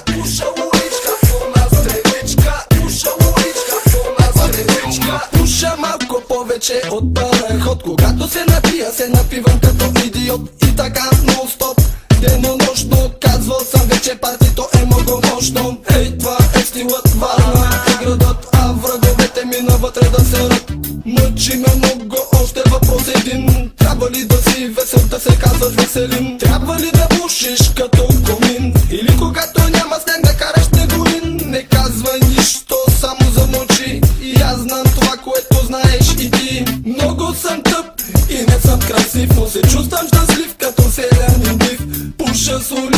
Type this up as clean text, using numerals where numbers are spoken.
Пуша уличка, пълна стреличка. Пуша уличка, пълна стреличка. Пуша малко повече от параход. Когато се напия, се напивам като идиот. И така нон-стоп, денонощно. Казвал съм вече, партито е много мощно. Ей, това е стилът, Варна е градът, а враговете ми навътре да се ръд. Мъчи ме много, още въпрос един. Трябва ли да си весел, да се казваш веселин? Трябва ли да пушиш като комин? Или когато няма сняг да караш снеговин? Не казвай нищо, само замълчи. И аз знам това, което знаеш и ти. Много съм тъп и не съм красив, но се чувствам щастлив като селянин див. Пуша с улицата